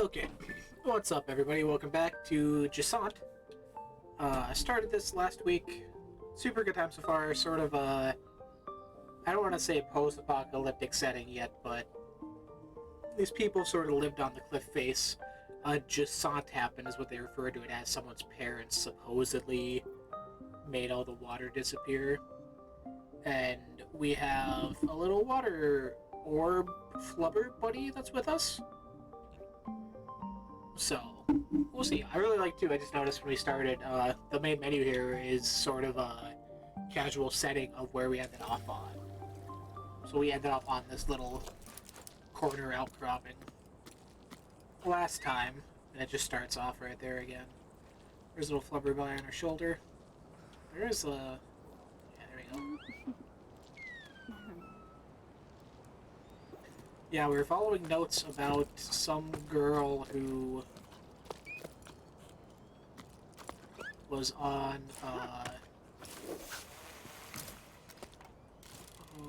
Okay, what's up everybody? Welcome back to Jusant. I started this last week. Super good time so far. Sort of I don't want to say post-apocalyptic setting yet, but these people sort of lived on the cliff face. Jusant happened is what they refer to it as. Someone's parents supposedly made all the water disappear. And we have a little water orb flubber buddy that's with us. So, we'll see. I really like to. I just noticed when we started, the main menu here is sort of a casual setting of where we ended off on. So we ended up on this little corner outcropping last time, and it just starts off right there again. There's a little flubber guy on our shoulder. There's a... yeah, there we go. Yeah, we were following notes about some girl who was on, oh,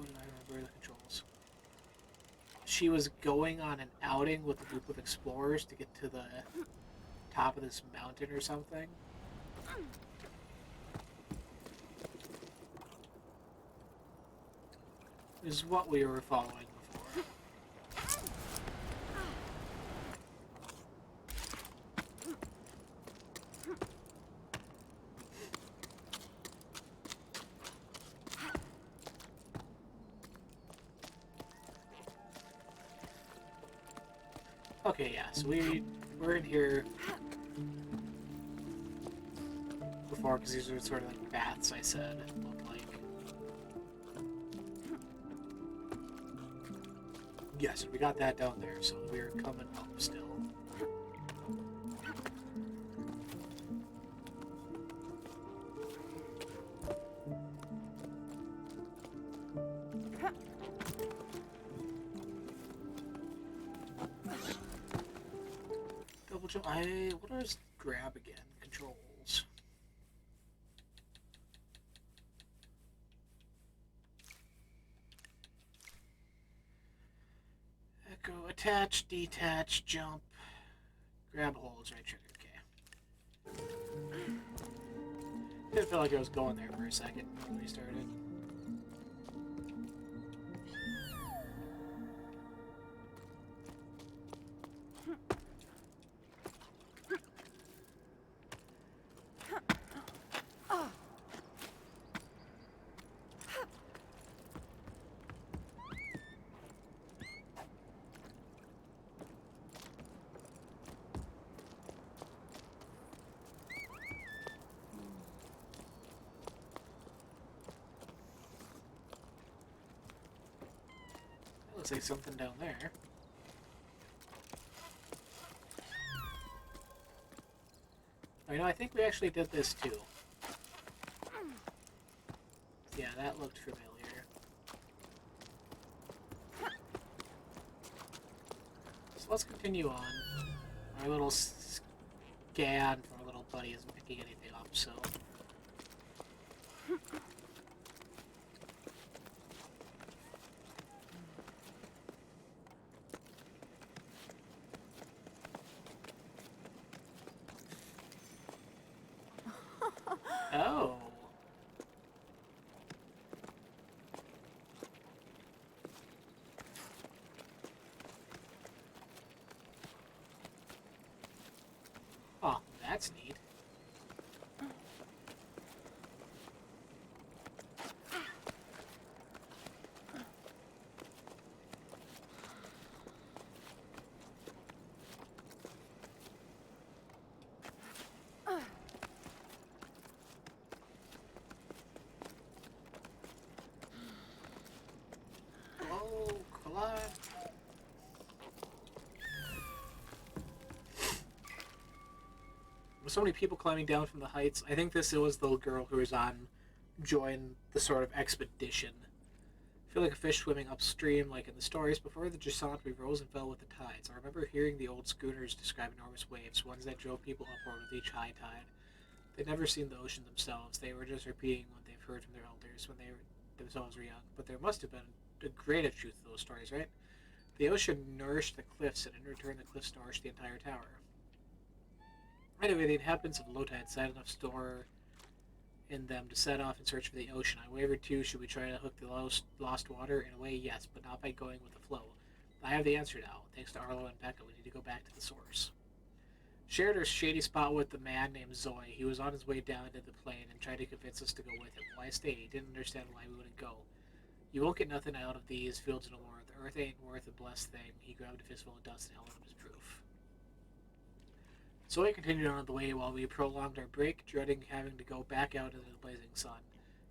did I remember the controls? She was going on an outing with a group of explorers to get to the top of this mountain or something. This is what we were following before. Okay, yeah, so we're in here before, because these are sort of like baths, I said, look like. Yes, we got that down there, so we're coming up still. Double jump. What does grab again? Controls. Echo, attach, detach, jump. Grab holds, right trigger, okay. Didn't feel like I was going there for a second when we started. Looks like something down there. Oh, you know, I think we actually did this too. Yeah, that looked familiar. So let's continue on. Our little scan from our little buddy isn't picking anything up, so... Oh! Oh, that's neat. Oh, collide. With so many people climbing down from the heights, I think this was the girl who was on join the sort of expedition. I feel like a fish swimming upstream, like in the stories. Before the Jusant, we rose and fell with the tides. I remember hearing the old schooners describe enormous waves, ones that drove people upward with each high tide. They'd never seen the ocean themselves. They were just repeating what they've heard from their elders when they themselves were young. But there must have been a grain of truth to those stories, right? The ocean nourished the cliffs, and in return the cliffs nourished the entire tower. Anyway, the inhabitants of low tide had enough store in them to set off in search for the ocean. I wavered too. Should we try to hook the lost water? In a way, yes, but not by going with the flow. I have the answer now. Thanks to Arlo and Becca, we need to go back to the source. Shared our shady spot with a man named Zoe. He was on his way down to the plane and tried to convince us to go with him. Why stay? He didn't understand why we wouldn't go. You won't get nothing out of these fields no more. The earth ain't worth a blessed thing. He grabbed a fistful of dust and held up his proof. Zoe continued on the way while we prolonged our break, dreading having to go back out into the blazing sun.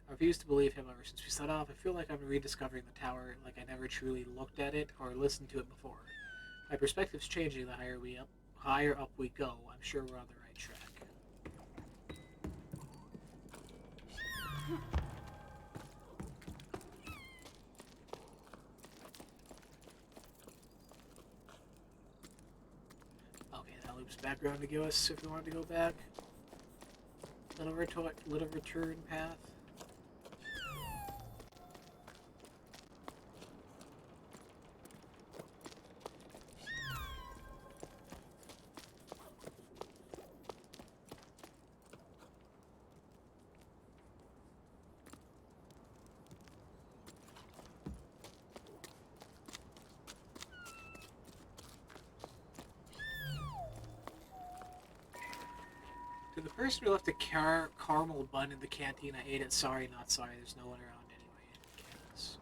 I refuse to believe him ever since we set off. I feel like I'm rediscovering the tower, like I never truly looked at it or listened to it before. My perspective's changing the higher up we go. I'm sure we're on the right track. Okay, that loops back around to give us if we want to go back. Little return path. To the person who left a caramel bun in the canteen, I ate it. Sorry, not sorry. There's no one around anyway. Campus.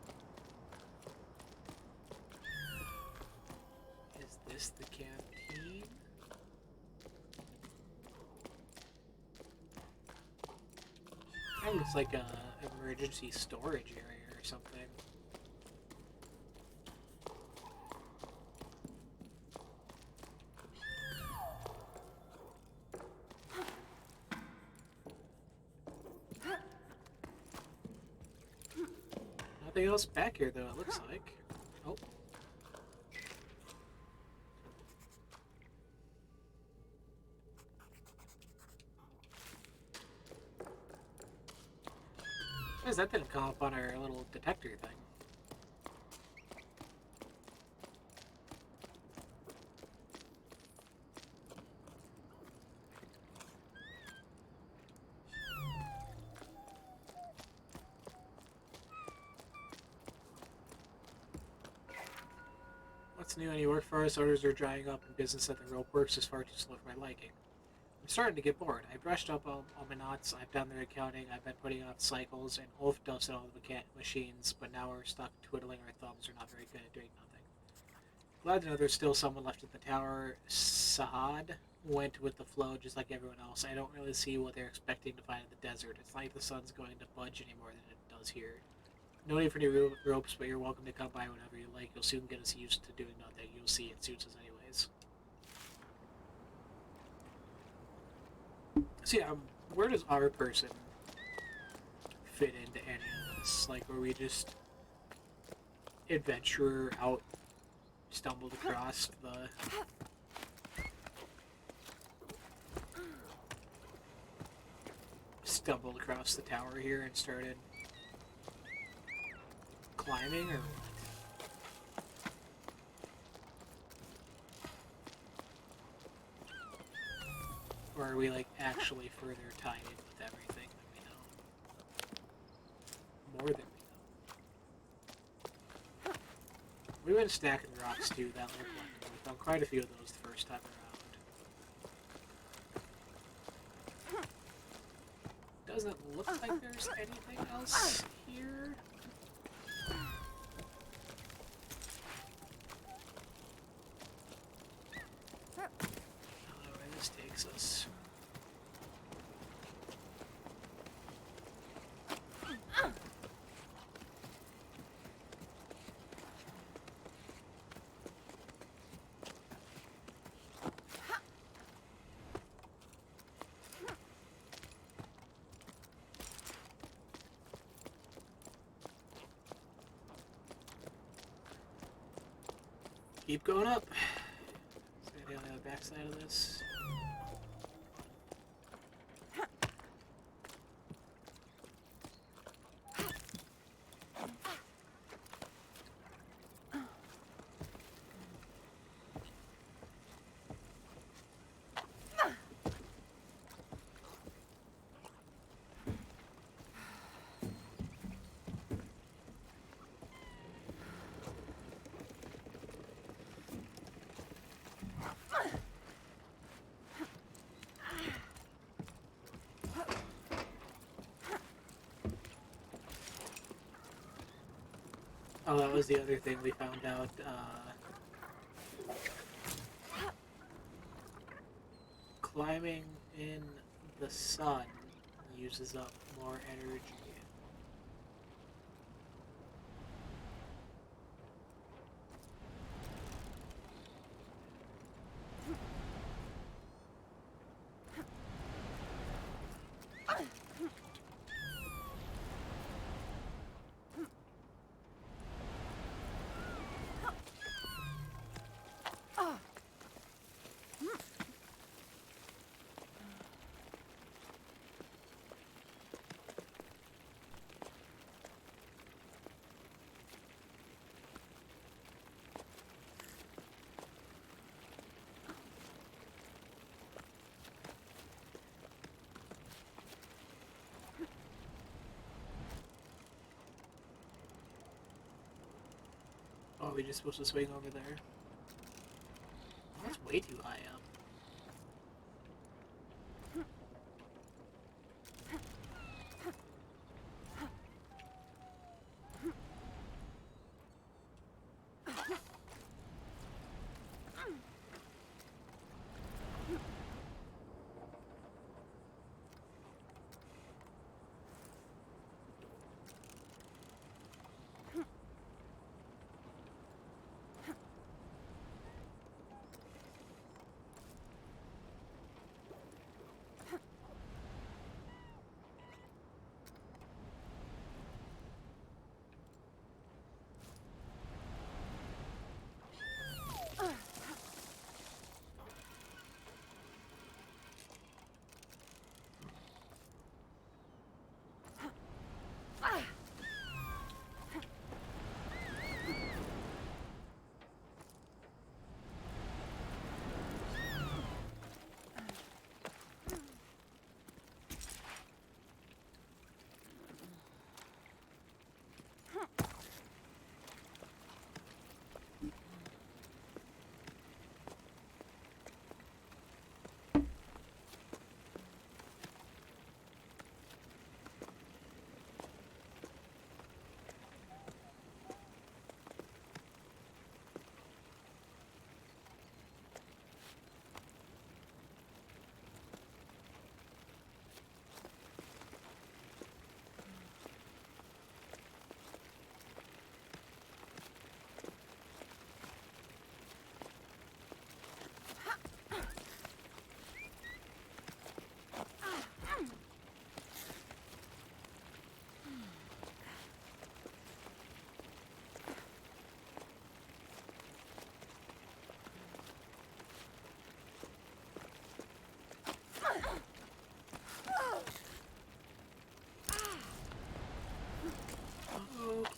Is this the canteen? That looks like a emergency storage area or something. Nothing else back here, though, it looks like. Oh. Guys, that didn't come up on our little detector thing. What's new? Any work for us? Orders are drying up, and business at the rope works is far too slow for my liking. I'm starting to get bored. I brushed up all my knots, I've done the accounting, I've been putting out cycles, and Ulf dusted all the machines, but now we're stuck twiddling our thumbs. We're not very good at doing nothing. Glad to know there's still someone left at the tower. Sahad went with the flow just like everyone else. I don't really see what they're expecting to find in the desert. It's like the sun's going to budge any more than it does here. No need for any ropes, but you're welcome to come by whenever you like. You'll soon get us used to doing nothing. You'll see it suits us anyways. So yeah, where does our person fit into any of this? Like, were we just adventurer out, stumbled across the tower here and started climbing, or what? Or are we, like, actually further tied in with everything than we know? More than we know. We've been stacking rocks too, that looked like we found quite a few of those the first time around. Doesn't look like there's anything else here. This takes us. Keep going up. Is there anything on the backside of this? Oh, that was the other thing we found out. Climbing in the sun uses up more energy. Oh, we're just supposed to swing over there. Oh, that's way too high up.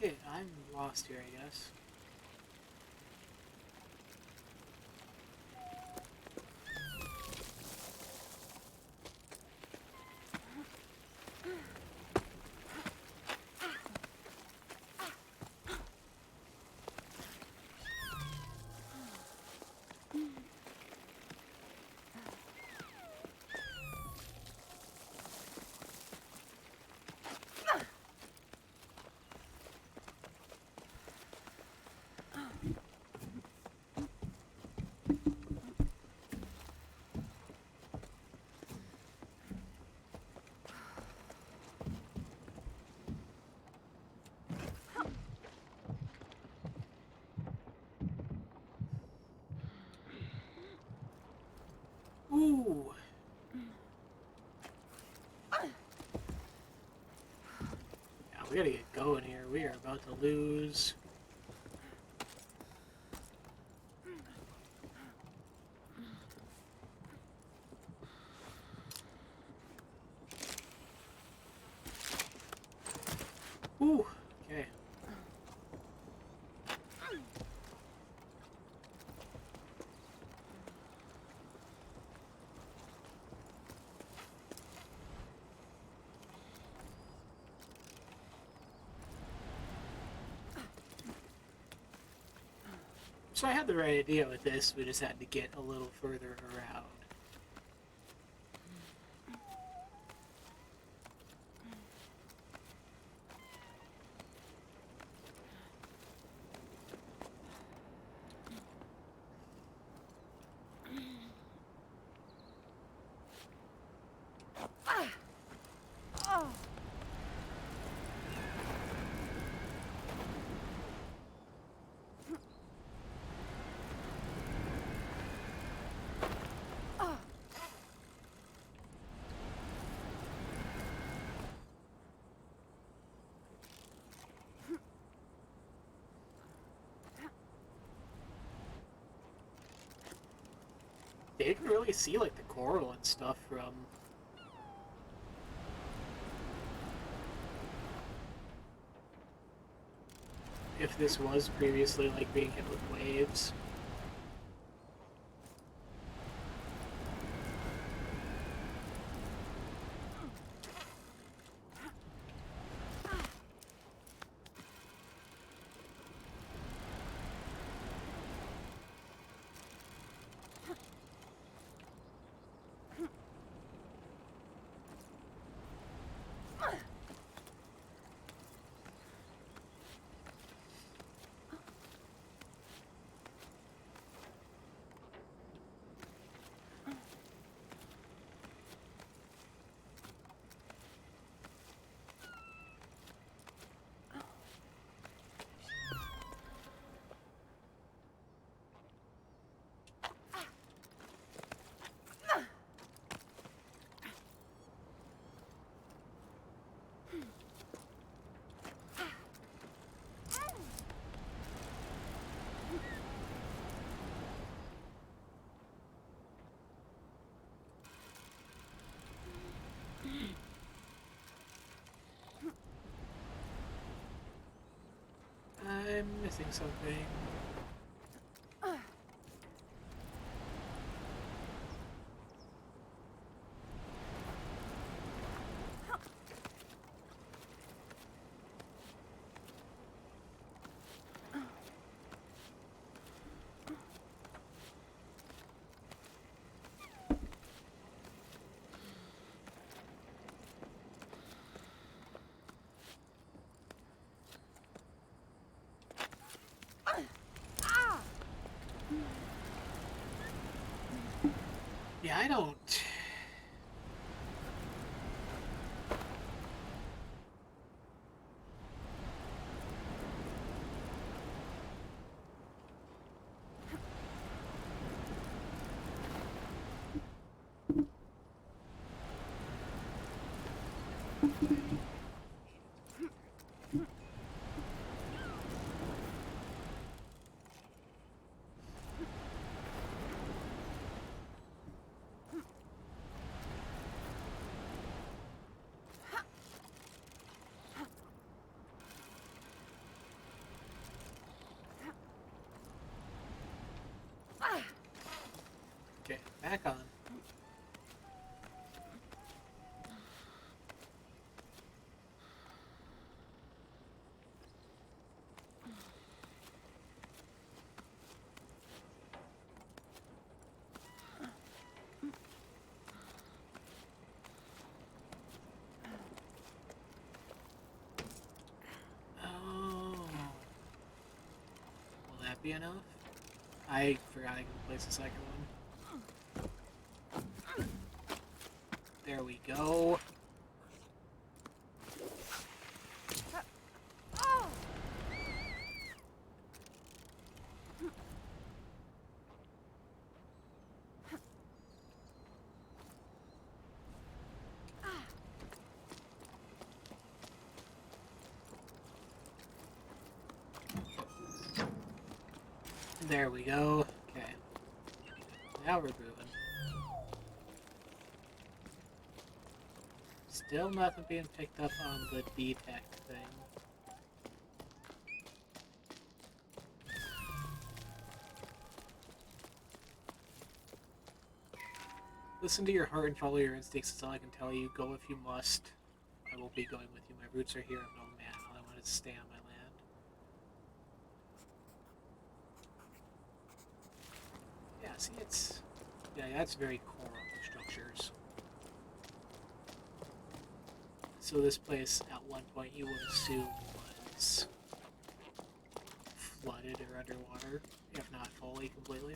Okay, I'm lost here, I guess. Ooh! Yeah, we gotta get going here. We are about to lose. Ooh! Okay. So I had the right idea with this, we just had to get a little further around. They didn't really see like the coral and stuff from. If this was previously like being hit with waves. I'm missing something. Yeah, I don't. Okay, back on. Oh. Will that be enough? I forgot I can place the second one. There we go. There we go. Okay. Now we're grooving. Still nothing being picked up on the detect thing. Listen to your heart and follow your instincts. That's all I can tell you. Go if you must. I will be going with you. My roots are here. I'm no man. All I want is to stay on my land. Yeah, see, it's... Yeah, that's very coral structures. So this place, at one point, you would assume was flooded or underwater, if not fully, completely.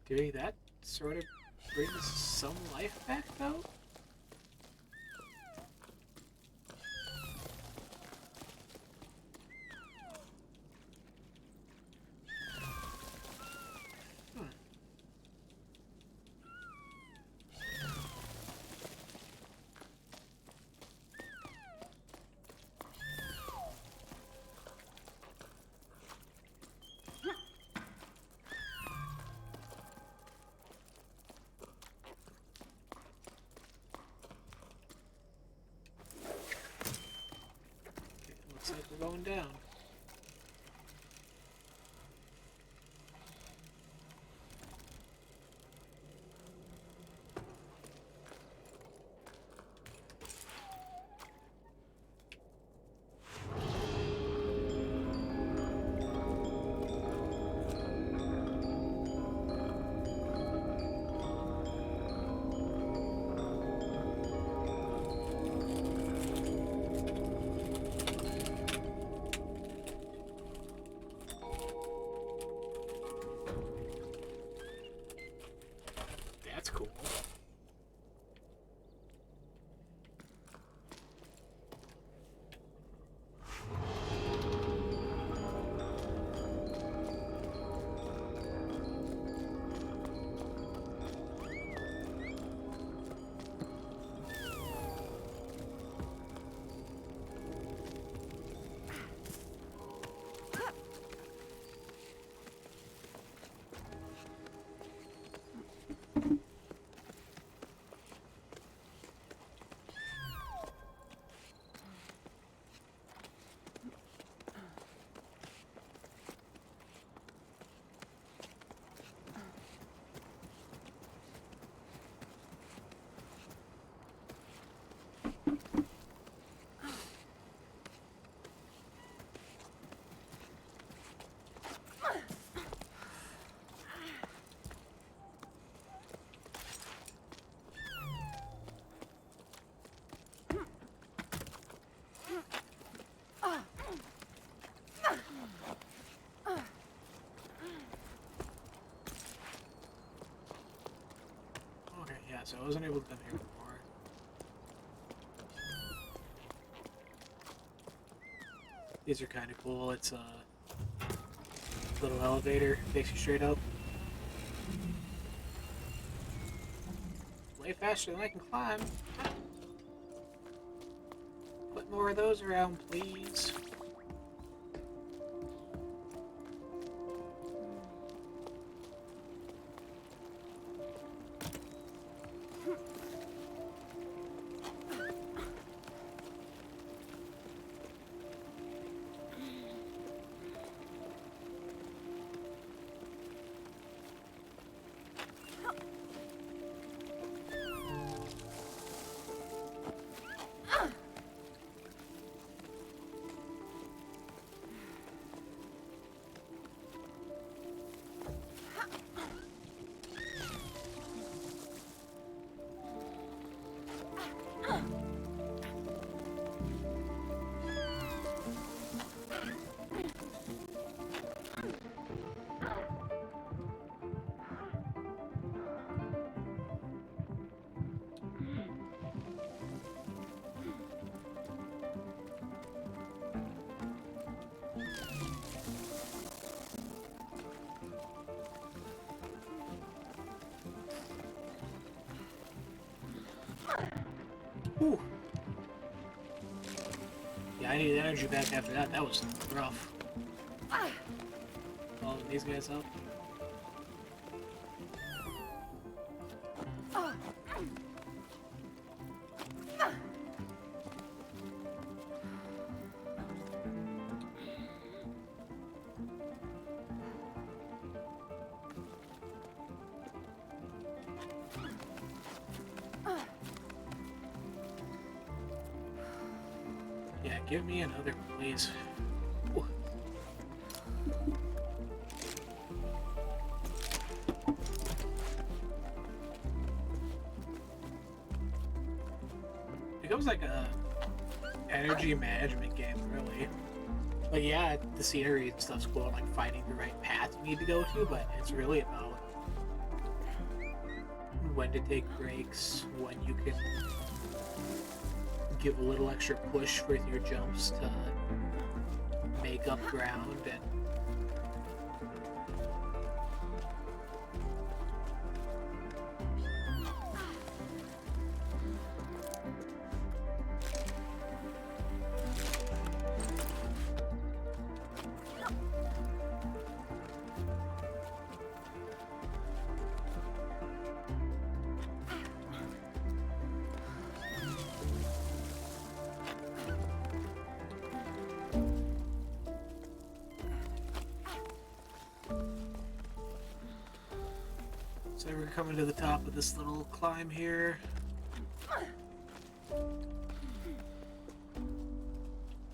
Doing that sort of brings some life back, though? going down. That's cool. Okay, yeah, so I wasn't able to come here before. These are kind of cool. It's a little elevator, takes you straight up. Way faster than I can climb. Put more of those around, please. Whew. Yeah, I needed energy back after that. That was rough. Following these guys up. Yeah, give me another, please. Ooh. It becomes like a energy management game, really. Like, yeah, the scenery and stuff's cool, and like finding the right path you need to go to, but it's really about when to take breaks, when you can give a little extra push with your jumps to make up ground and So we're coming to the top of this little climb here.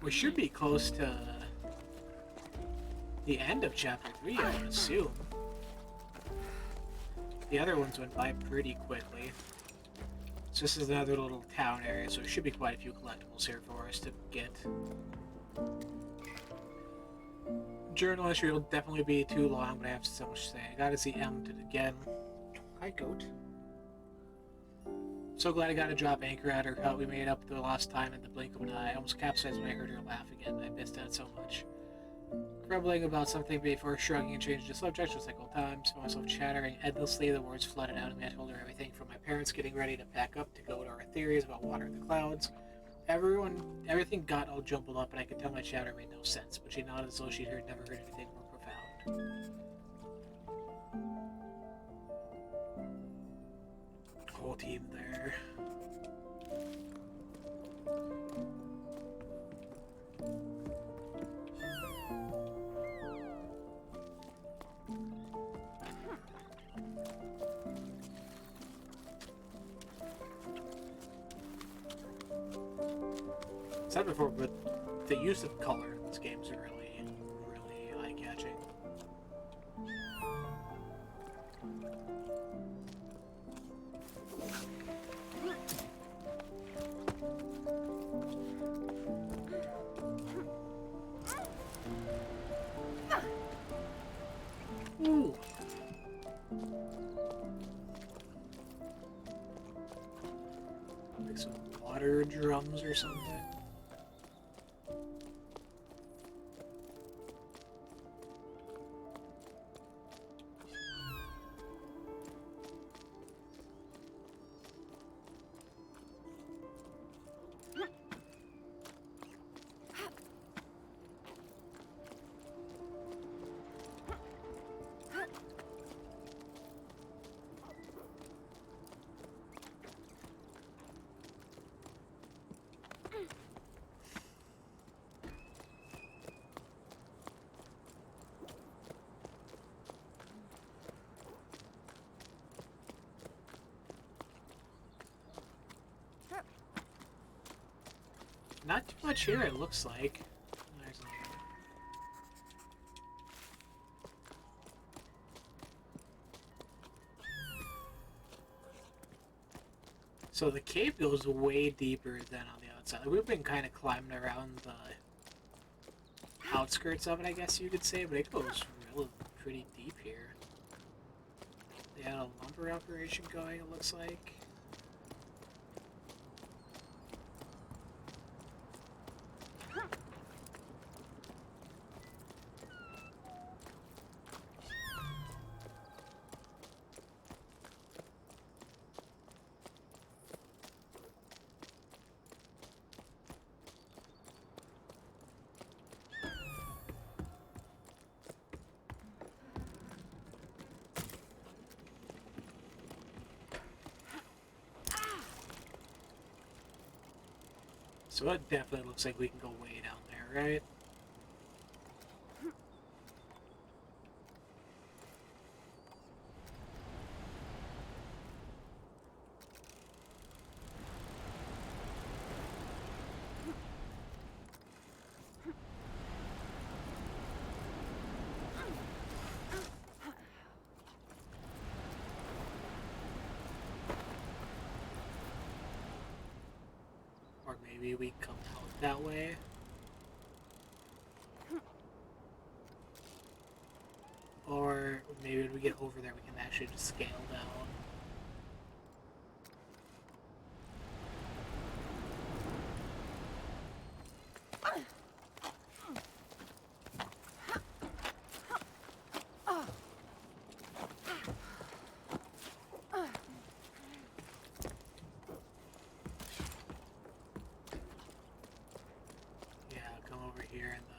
We should be close to the end of chapter 3, I would assume. The other ones went by pretty quickly. So this is another little town area, so there should be quite a few collectibles here for us to get. Journal entry will definitely be too long, but I have so much to say. I gotta see Em again. Hi, goat. So glad I got to drop anchor at her hut. We made up the last time in the blink of an eye. I almost capsized when I heard her laugh again. I missed that so much. Grumbling about something before shrugging and changing the subject just like old times. Found myself chattering endlessly. The words flooded out of me. I told her everything from my parents getting ready to pack up to go to our theories about water in the clouds. Everything got all jumbled up, and I could tell my chatter made no sense, but she nodded as though she'd never heard anything more profound. Whole team there. Said before, but the use of color in this game is really, really eye-catching. Ooh. Like some water drums or something. Not too much here, it looks like. There's so the cave goes way deeper than on the outside. We've been kind of climbing around the outskirts of it, I guess you could say, but it goes really pretty deep here. They had a lumber operation going, it looks like. So it definitely looks like we can go way down there, right? Or maybe we come out that way. Or maybe when we get over there we can actually just scale down. Yeah, come over here and then...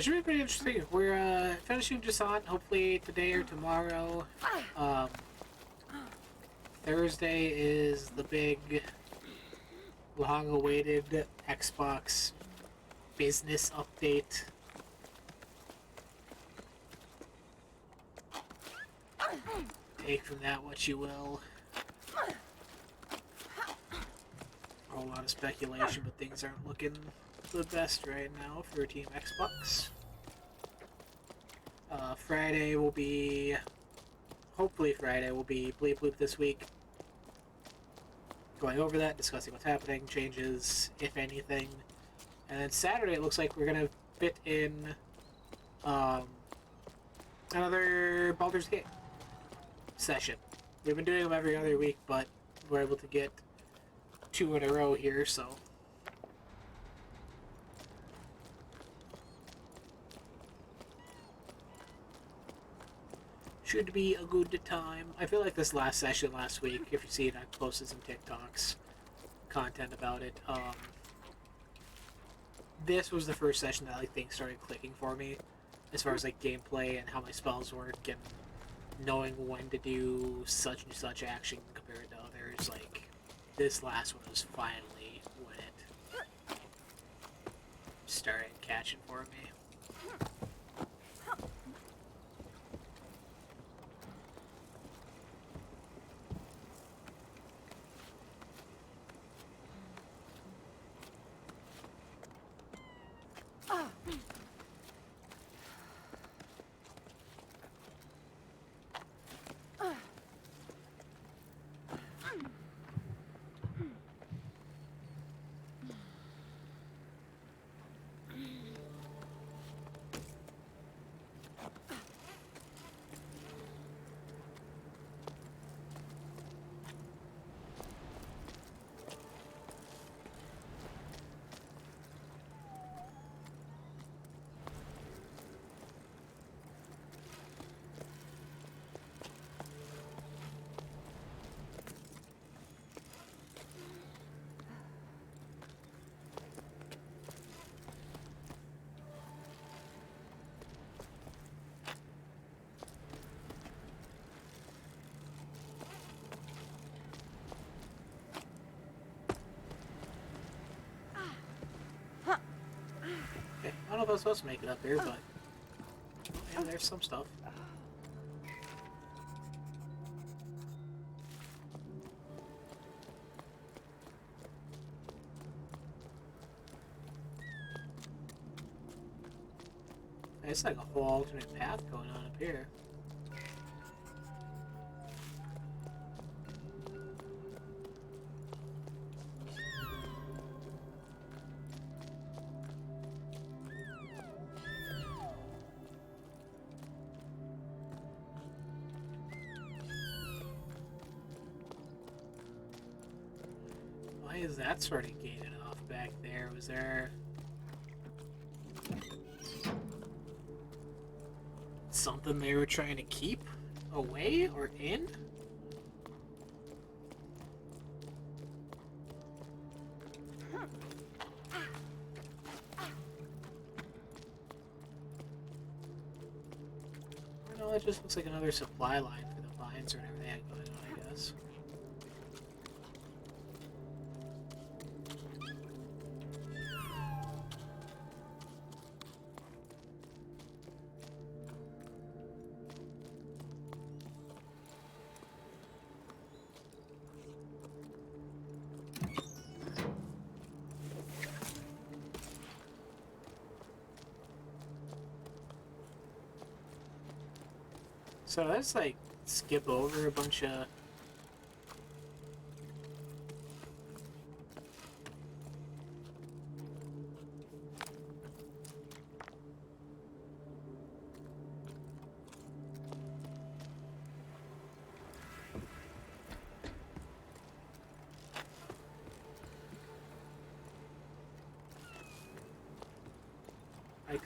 it should be pretty interesting. We're finishing Jusant hopefully today or tomorrow. Um, Thursday is the big, long-awaited Xbox business update. Take from that what you will. A whole lot of speculation, but things aren't looking the best right now for Team Xbox. Friday will be... Hopefully Friday will be Bleep Bloop this week. Going over that, discussing what's happening, changes, if anything. And then Saturday it looks like we're going to fit in another Baldur's Gate session. We've been doing them every other week, but we're able to get 2 in a row here, so... Should be a good time. I feel like this last session last week, if you see it, I posted some TikToks, content about it. This was the first session that like things started clicking for me, as far as like gameplay and how my spells work and knowing when to do such and such action compared to others. Like this last one was finally when it started catching for me. Okay, I don't know if I was supposed to make it up here, but yeah, there's some stuff. It's like a whole alternate path going on up here. Why is that sort of gated off back there? Was there something they were trying to keep away or in? No, it just looks like another supply line for the vines or whatever they had going on, I guess. So let's like skip over a bunch of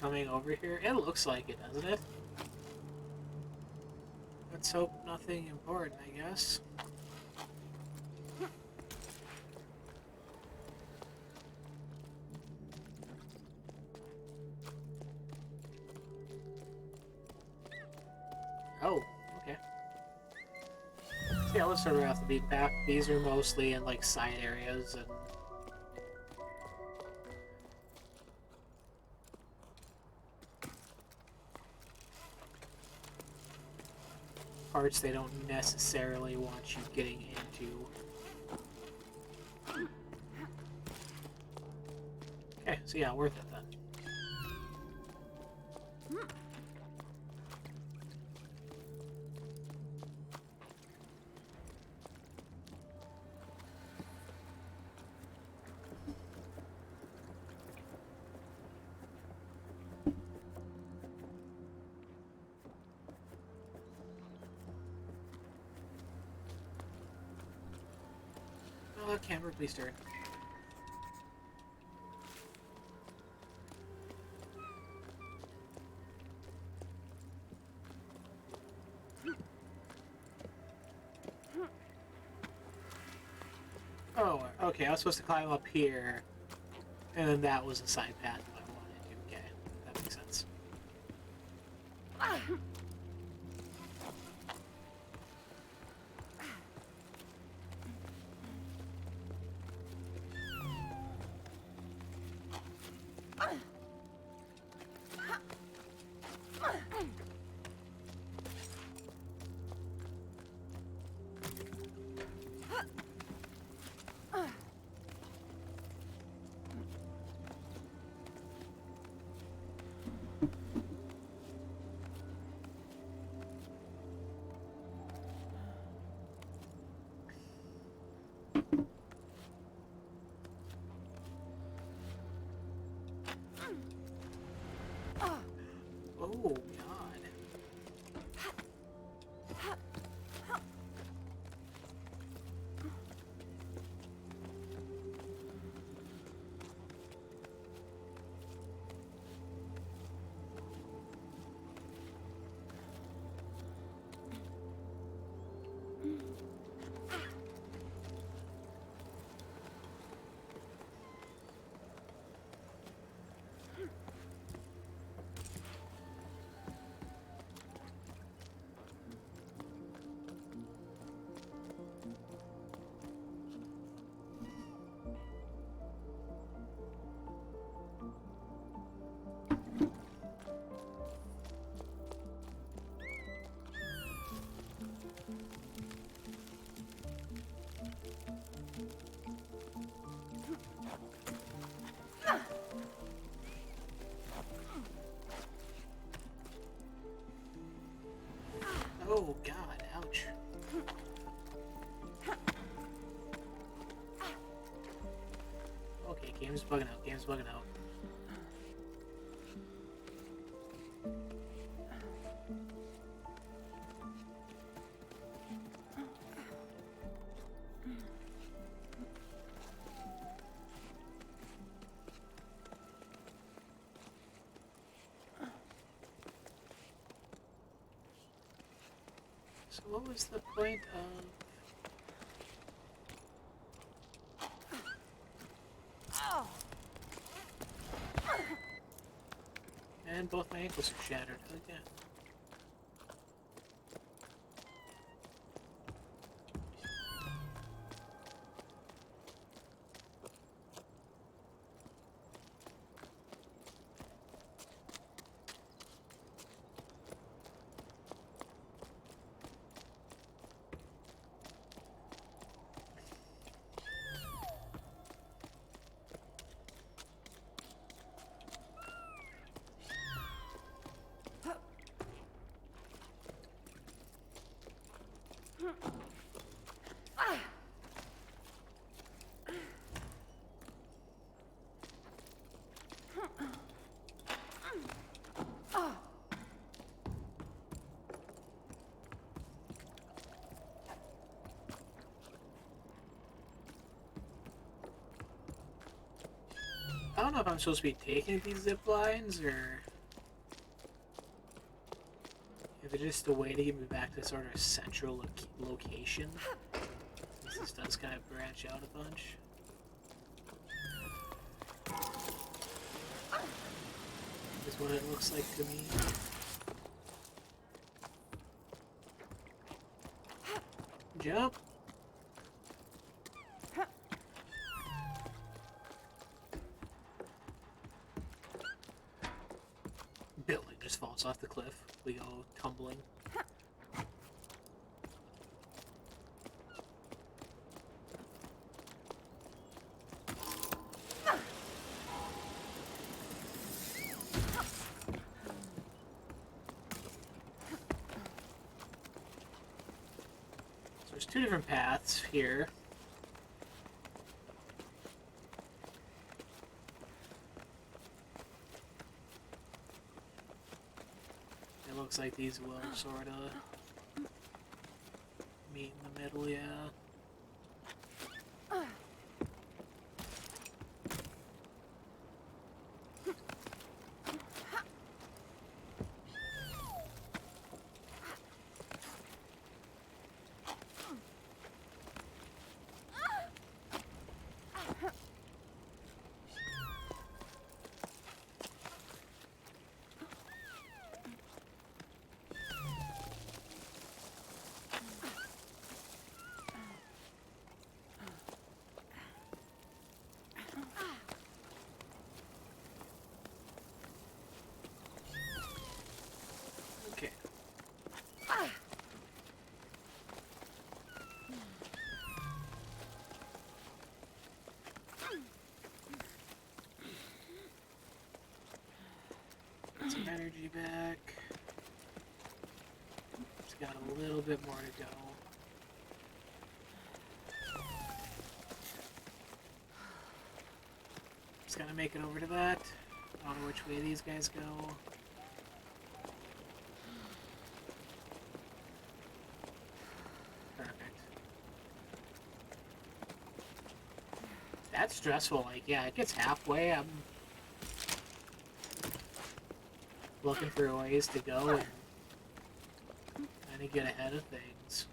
coming over here. It looks like it, doesn't it? Let's hope nothing important, I guess. Yeah, let's start right off the beaten path. These are mostly in like side areas and parts they don't necessarily want you getting into. Okay, so yeah, worth it then. Oh, camera, please turn. Oh, okay, I was supposed to climb up here, and then that was a side path if I wanted to. Okay, that makes sense. Oh, God. Oh, God, ouch. Okay, game's bugging out, game's bugging out. So what was the point of... And both my ankles are shattered again. I don't know if I'm supposed to be taking these zip lines or if it's just a way to get me back to sort of a central location. This does kind of branch out a bunch. Is what it looks like to me. jump. Building just falls off the cliff. We go tumbling. So there's two different paths here. Looks like these will sort of meet in the middle, yeah. Okay. Get some energy back. Just got a little bit more to go. Just gotta make it over to that. I don't know which way these guys go. Perfect. That's stressful. Like, yeah, it gets halfway. I'm looking for ways to go and trying to get ahead of things.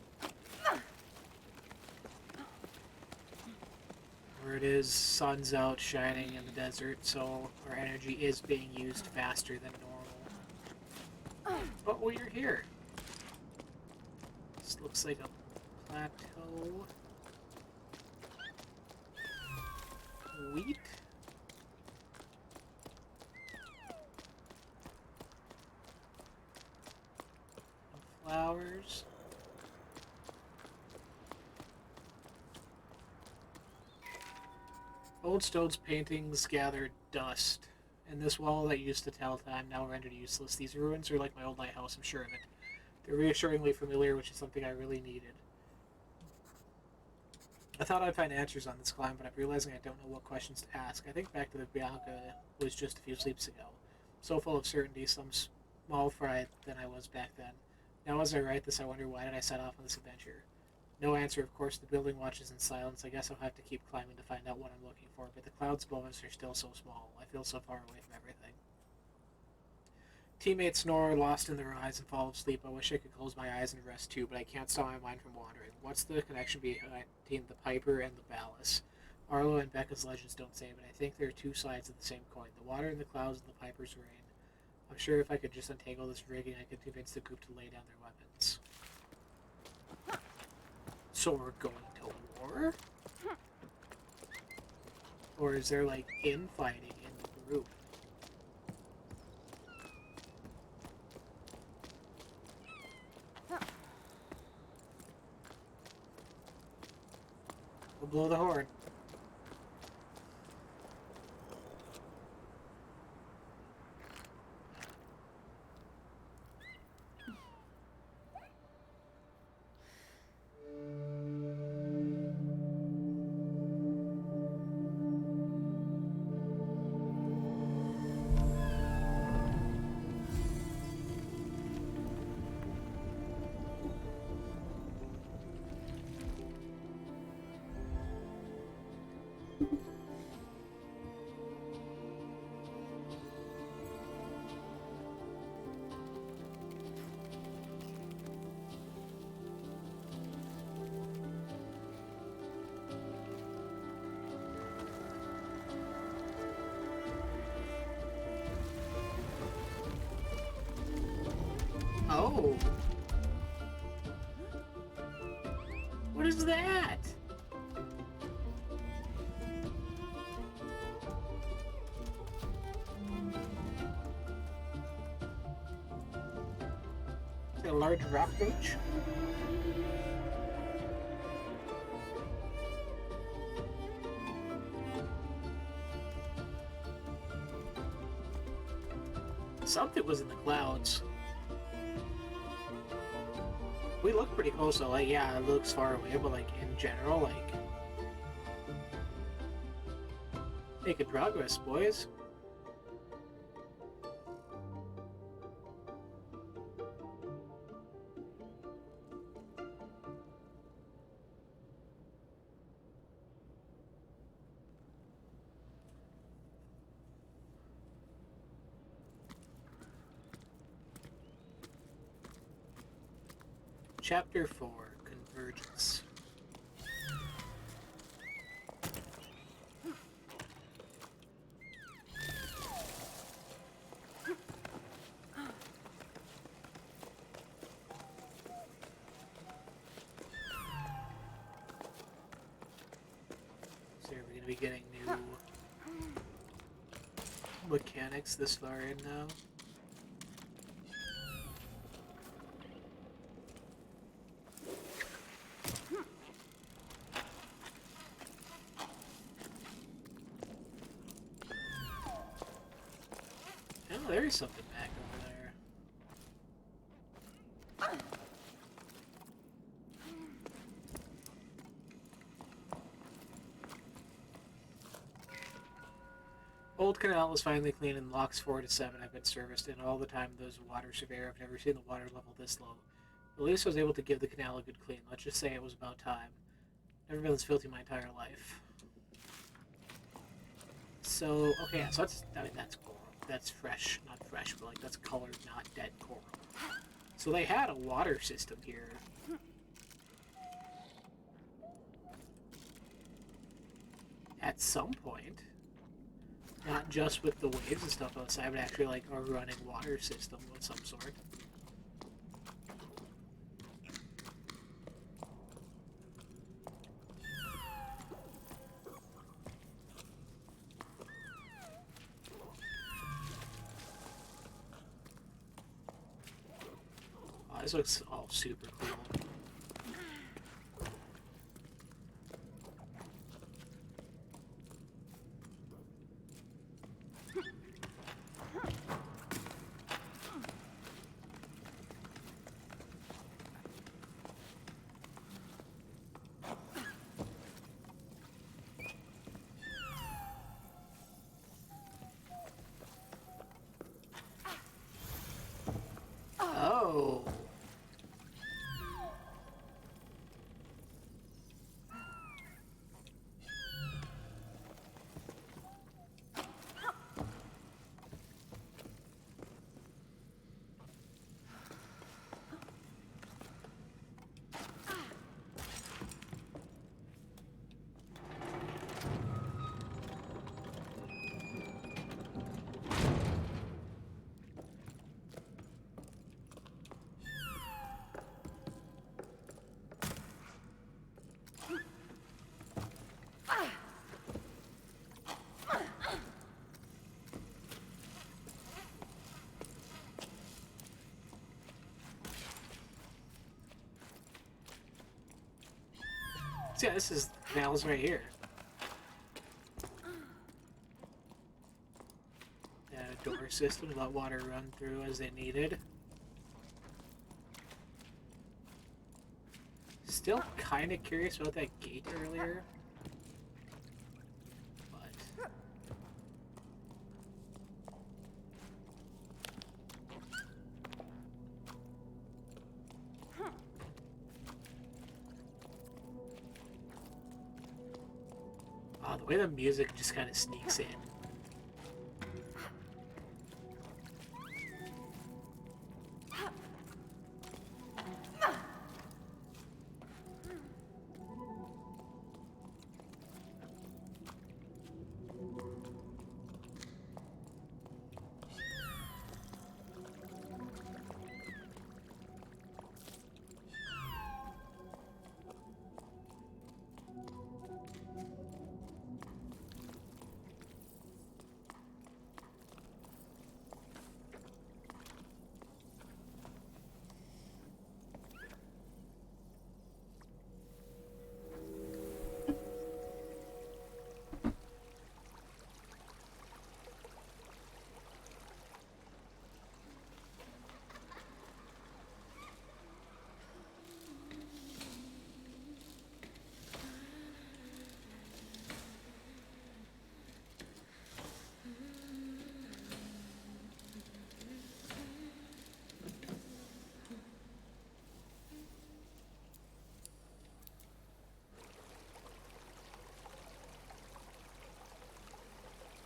Where it is, sun's out shining in the desert, so our energy is being used faster than normal. But we're here. This looks like a plateau. Wheat? Flowers. Old Stone's paintings gathered dust, and this wall that used to tell time now rendered useless. These ruins are like my old lighthouse, I'm sure of it. They're reassuringly familiar, which is something I really needed. I thought I'd find answers on this climb, but I'm realizing I don't know what questions to ask. I think back to the Bianca was just a few sleeps ago. So full of certainty, some small fried than I was back then. Now as I write this, I wonder why did I set off on this adventure? No answer, of course. The building watches in silence. I guess I'll have to keep climbing to find out what I'm looking for, but the clouds above us are still so small. I feel so far away from everything. Teammates snore, lost in their eyes, and fall asleep. I wish I could close my eyes and rest too, but I can't stop my mind from wandering. What's the connection between the Piper and the Ballast? Arlo and Becca's legends don't say, but I think there are two sides of the same coin. The water in the clouds and the Piper's rain. I'm sure if I could just untangle this rigging, I could convince the group to lay down their weapons. So we're going to war? Or is there, like, infighting in the group? We'll blow the horn. Oh. What is that? Is it a large rock roach? Something was in the clouds. We look pretty close, so like, yeah, it looks far away, but like in general, like, making progress, boys. Chapter 4, Convergence. So are we going to be getting new mechanics this far in now? Oh, there is something back over there. Old canal is finally clean and locks 4 to 7 have been serviced, and all the time those water surveyor I've never seen the water level this low. At least I was able to give the canal a good clean. Let's just say it was about time. Never been this filthy my entire life. So, okay, yeah, so I mean, that's coral. That's fresh, not fresh, but like that's colored, not dead coral. So they had a water system here. At some point. Not just with the waves and stuff outside, but actually like a running water system of some sort. Oh, this looks all super cool. Oh. So yeah, this is canals right here. And a door system to let water run through as they needed. Still kind of curious about that gate earlier. But oh, the way the music just kind of sneaks in.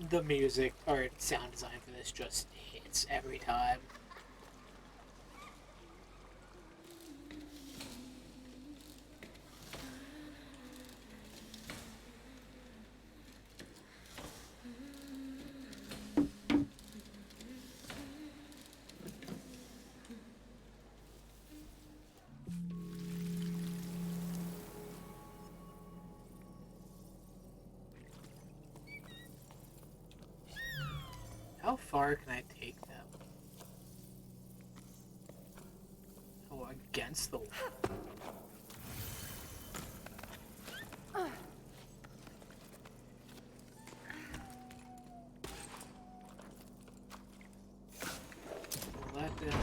The music or sound design for this just hits every time. How far can I take them? Oh, against the wall. Let them.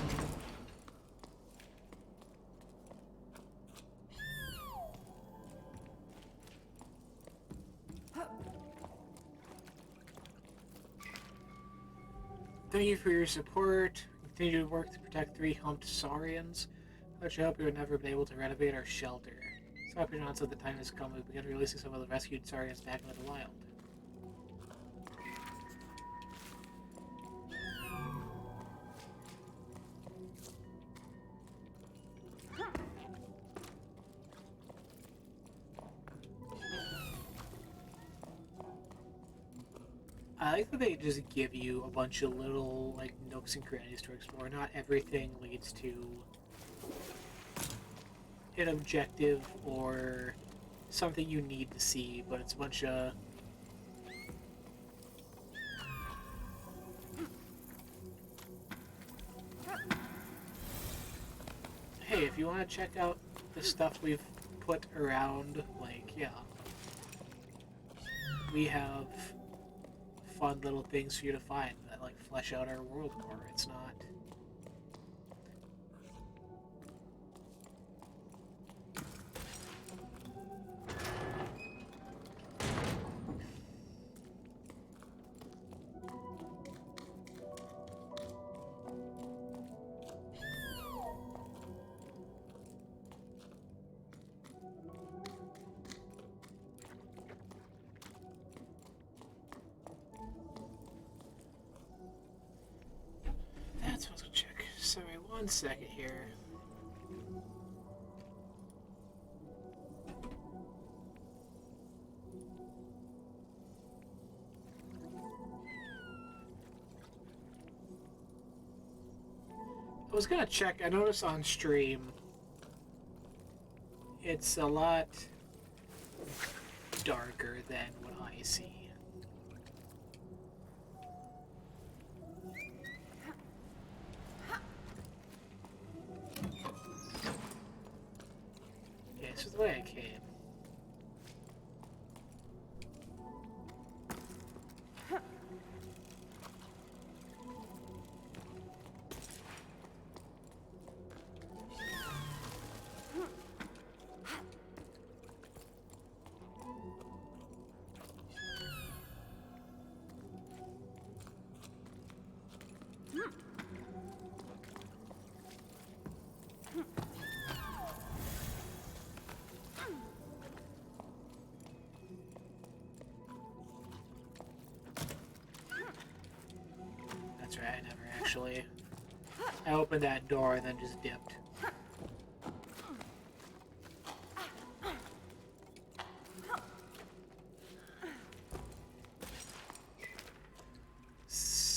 Thank you for your support. We continue to work to protect three humped saurians. I hope we would never be able to renovate our shelter. So happy to announce that the time has come. We begin releasing some of the rescued saurians back into the wild. I like that they just give you a bunch of little like nooks and crannies to explore. Not everything leads to an objective or something you need to see, but it's a bunch of hey, if you want to check out the stuff we've put around, like, yeah, we have fun little things for you to find that like flesh out our world more. It's not. That's what I was gonna check. Sorry, 1 second here. I was gonna check. I noticed on stream it's a lot darker than what I see. Okay, this is the way I came. That's right, I never actually. I opened that door and then just dipped.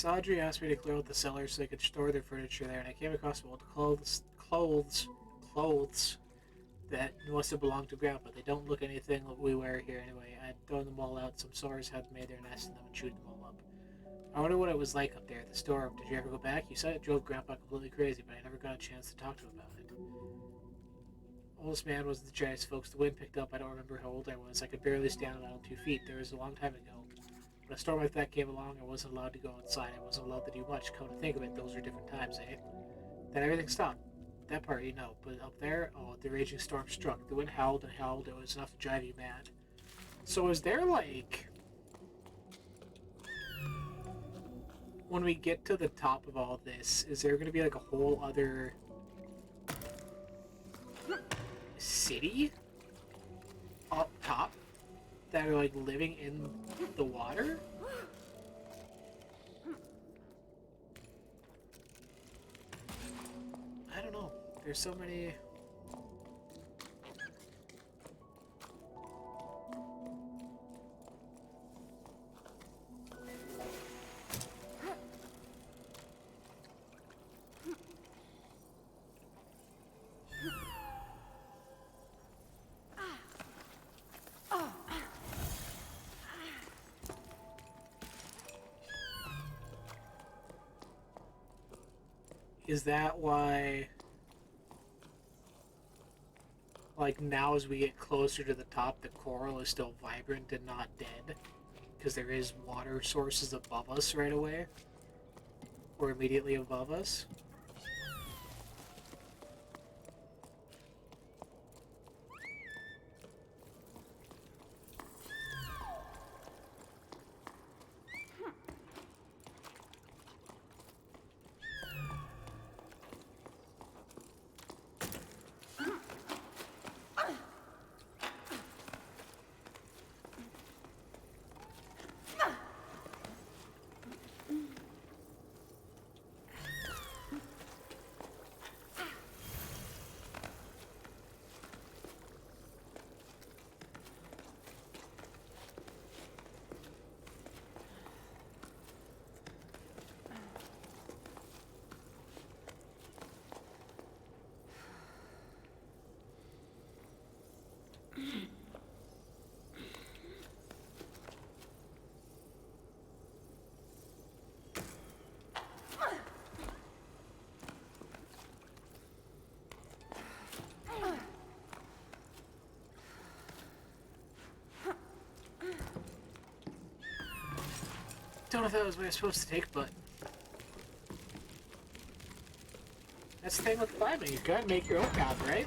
Audrey asked me to clear out the cellar so they could store their furniture there, and I came across some old clothes that must have belonged to Grandpa. They don't look anything like we wear here anyway. I'd thrown them all out. Some saurians had made their nest in them and chewed them all up. I wonder what it was like up there at the store. Did you ever go back? You said it drove Grandpa completely crazy, but I never got a chance to talk to him about it. Oldest man was the giants folks the wind picked up. I don't remember how old I was. I could barely stand on my own 2 feet. There was a long time ago. When a storm like that came along, I wasn't allowed to go outside. I wasn't allowed to do much. Come to think of it, those were different times, eh? Then everything stopped. That part you know. But up there, oh, the raging storm struck. The wind howled and howled. It was enough to drive you mad. So is there, like... when we get to the top of all this, is there going to be, like, a whole other... city? Up top? That are, like, living in the water? there's so many... Is that why, like, now as we get closer to the top, the coral is still vibrant and not dead? Because there is water sources above us right away? Or immediately above us? Don't know if that was what I was supposed to take, but... That's the thing with climbing, you gotta make your own path, right?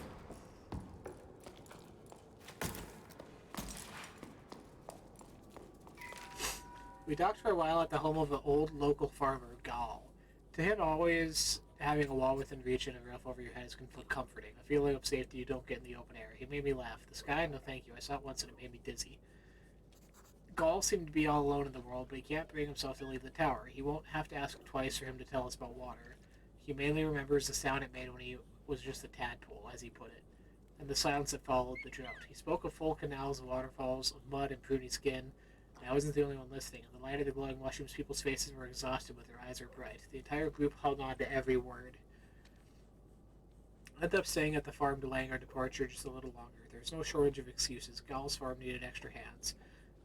We docked for a while at the home of an old local farmer, Gal. To him, always having a wall within reach and a roof over your head is comforting. A feeling of safety you don't get in the open air. He made me laugh. The sky? No thank you. I saw it once and it made me dizzy. Gaul seemed to be all alone in the world, but he can't bring himself to leave the tower. He won't have to ask twice for him to tell us about water. He mainly remembers the sound it made when he was just a tadpole, as he put it, and the silence that followed the drought. He spoke of full canals, of waterfalls, of mud and pruny skin, and I wasn't the only one listening. In the light of the glowing mushrooms, people's faces were exhausted, but their eyes were bright. The entire group hung on to every word. I ended up staying at the farm, delaying our departure just a little longer. There was no shortage of excuses. Gal's farm needed extra hands.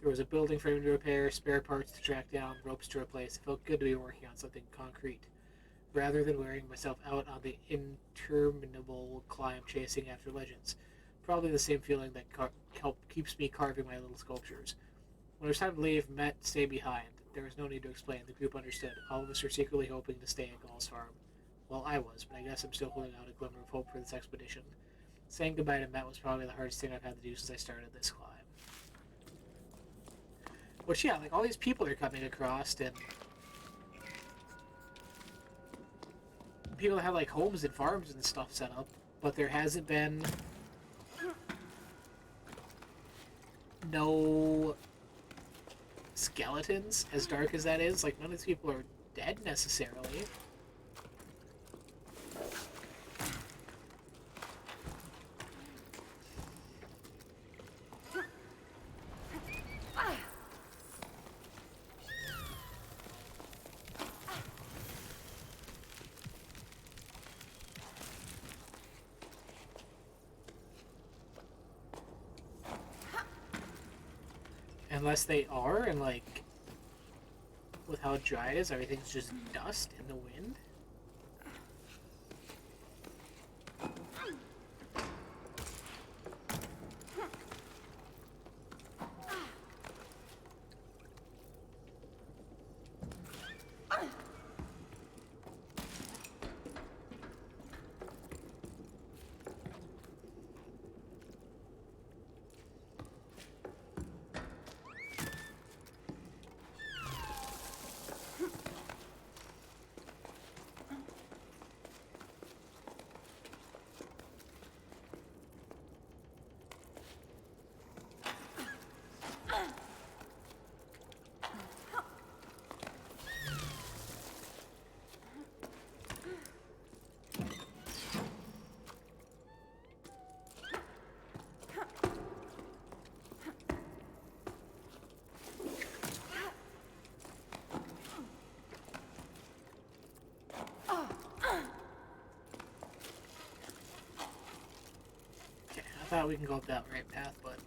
There was a building frame to repair, spare parts to track down, ropes to replace. It felt good to be working on something concrete, rather than wearing myself out on the interminable climb chasing after legends. Probably the same feeling that keeps me carving my little sculptures. When it was time to leave, Met stayed behind. There was no need to explain. The group understood. All of us were secretly hoping to stay at Gal's farm. Well, I was, but I guess I'm still holding out a glimmer of hope for this expedition. Saying goodbye to Met was probably the hardest thing I've had to do since I started this climb. Which, yeah, like, all these people are coming across, and people that have, like, homes and farms and stuff set up, but there hasn't been no skeletons, as dark as that is. Like, none of these people are dead, necessarily. Unless they are, and like, with how dry it is, everything's just dust in the wind. thought we can go up that right path, but...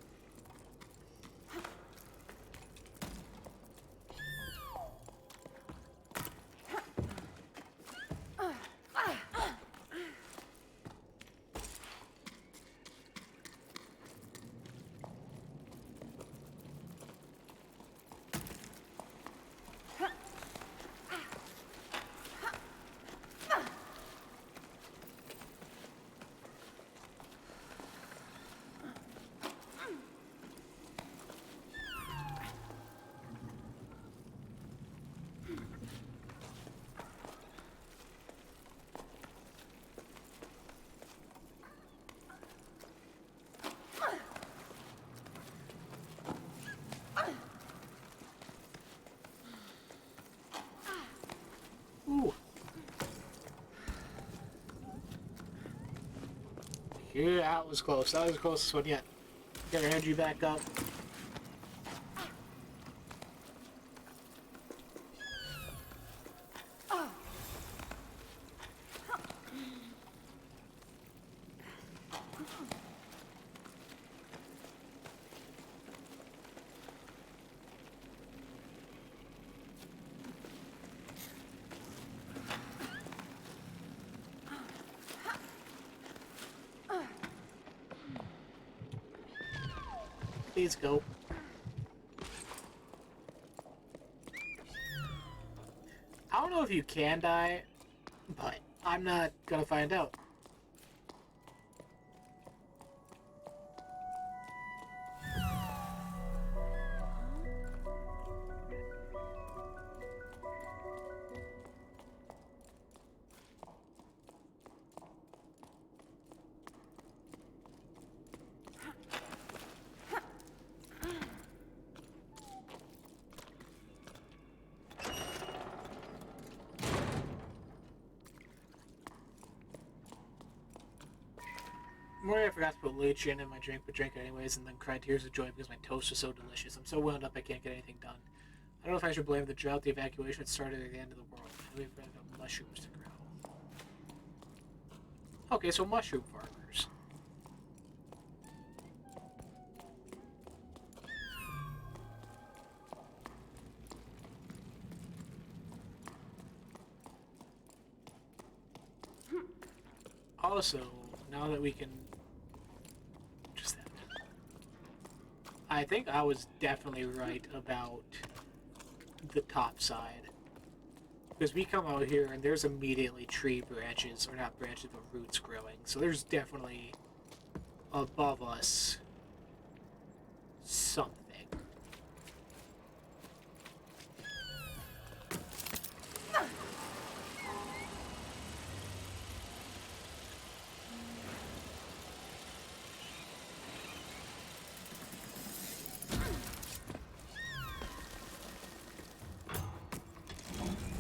Ooh. Yeah, that was close. That was the closest one yet. Get our energy back up. Please go. I don't know if you can die, but I'm not gonna find out. Morning, I forgot to put lutein in my drink, but drank it anyways, and then cried tears of joy because my toast was so delicious. I'm so wound up I can't get anything done. I don't know if I should blame the drought, the evacuation started at the end of the world. We've got mushrooms to grow. Okay, so mushroom farmers. Also, now that we can... Just that. I think I was definitely right about the top side. Because we come out here and there's immediately tree branches, or not branches, but roots growing. So there's definitely above us something.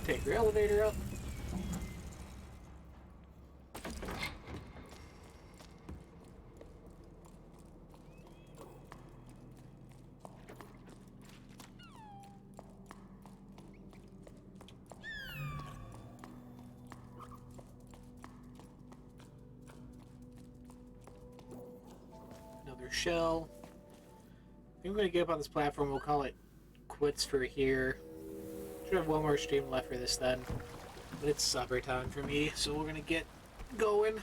Take your elevator up. Another shell. I think I'm going to get up on this platform. We'll call it quits for here. Should have one more stream left for this then. But it's supper time for me, so we're gonna get going.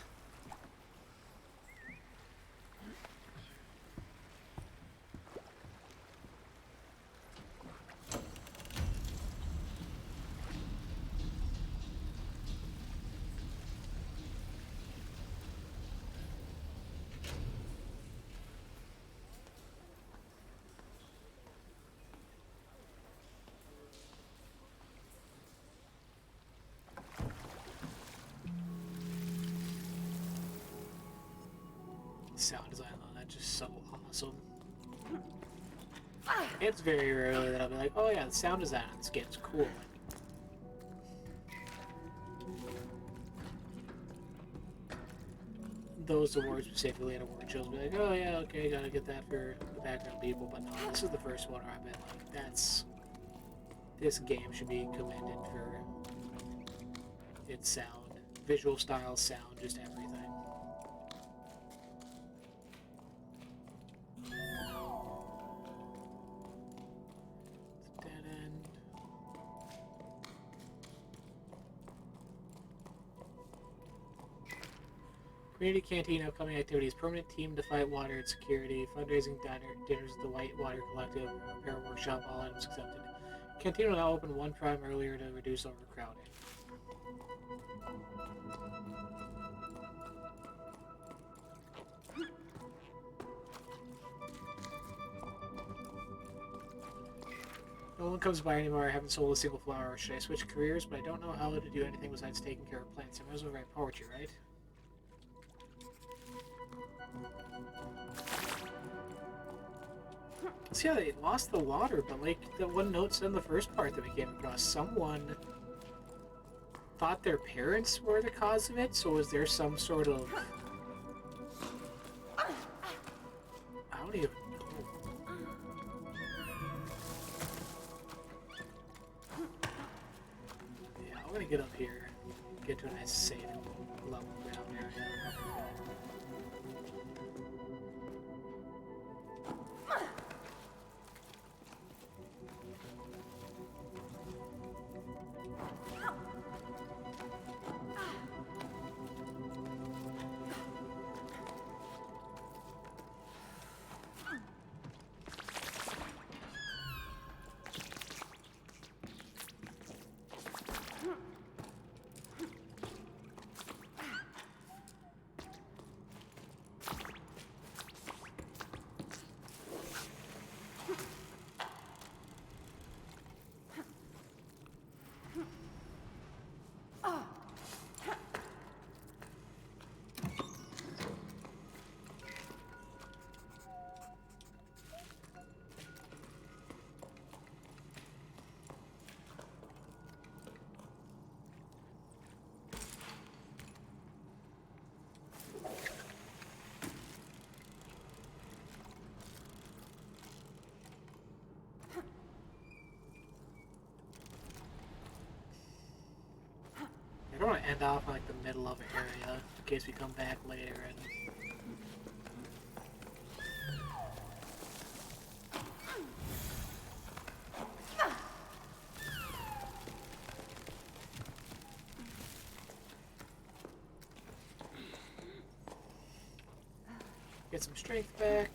Sound design on that just so awesome. It's very rarely that I'll be like, oh yeah, the sound design on this game's cool. Those awards specifically at award shows be like, oh yeah, okay, gotta get that for the background people, but no, this is the first one where I've been like, this game should be commended for its sound, visual style, sound, just everything. Community canteen, upcoming activities, permanent team to fight water and security, fundraising dinners at the White Water Collective, repair workshop, all items accepted. Canteen will now open 1 prime earlier to reduce overcrowding. No one comes by anymore. I haven't sold a single flower. Should I switch careers? But I don't know how to do anything besides taking care of plants. I might as well write poetry, right? See how they lost the water, but like the one note said in the first part that we came across, someone thought their parents were the cause of it, so was there some sort of... I don't even know. Yeah, I'm gonna get up here, get to a nice safe level ground area. I don't want to end off in like the middle of an area in case we come back later and... Get some strength back.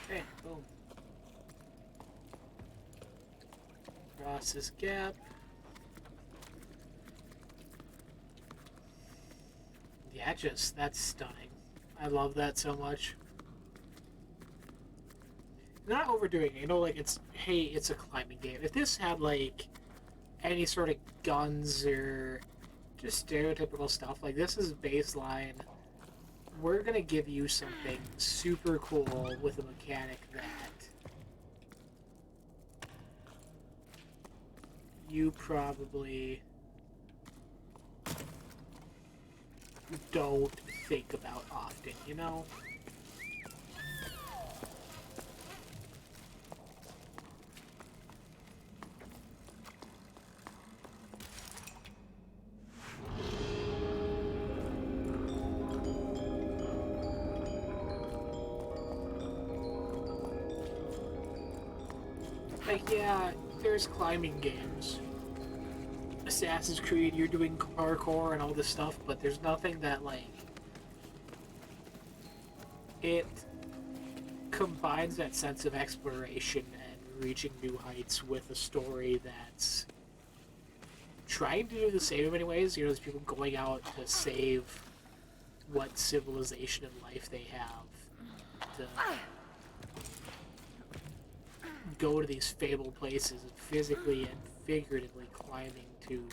Okay, boom. Cross this gap. Yeah, that's stunning. I love that so much. They're not overdoing it, you know, like hey, it's a climbing game. If this had like any sort of guns or just stereotypical stuff, like this is baseline. We're gonna give you something super cool with a mechanic that you probably don't think about often, you know? like, yeah, there's climbing games. Assassin's Creed, you're doing parkour and all this stuff, but there's nothing that, like, it combines that sense of exploration and reaching new heights with a story that's trying to do the same in many ways. You know, there's people going out to save what civilization and life they have, to go to these fabled places and physically and figuratively climbing to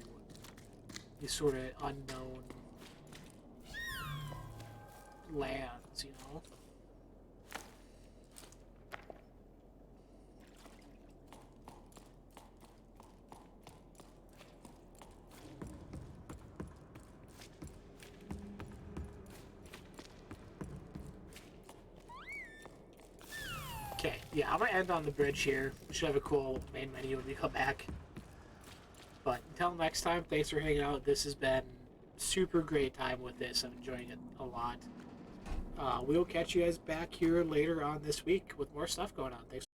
these sort of unknown lands, you know? Okay, yeah, I'm gonna end on the bridge here. We should have a cool main menu when we come back. But until next time, thanks for hanging out. This has been super great time with this. I'm enjoying it a lot. We'll catch you guys back here later on this week with more stuff going on. Thanks.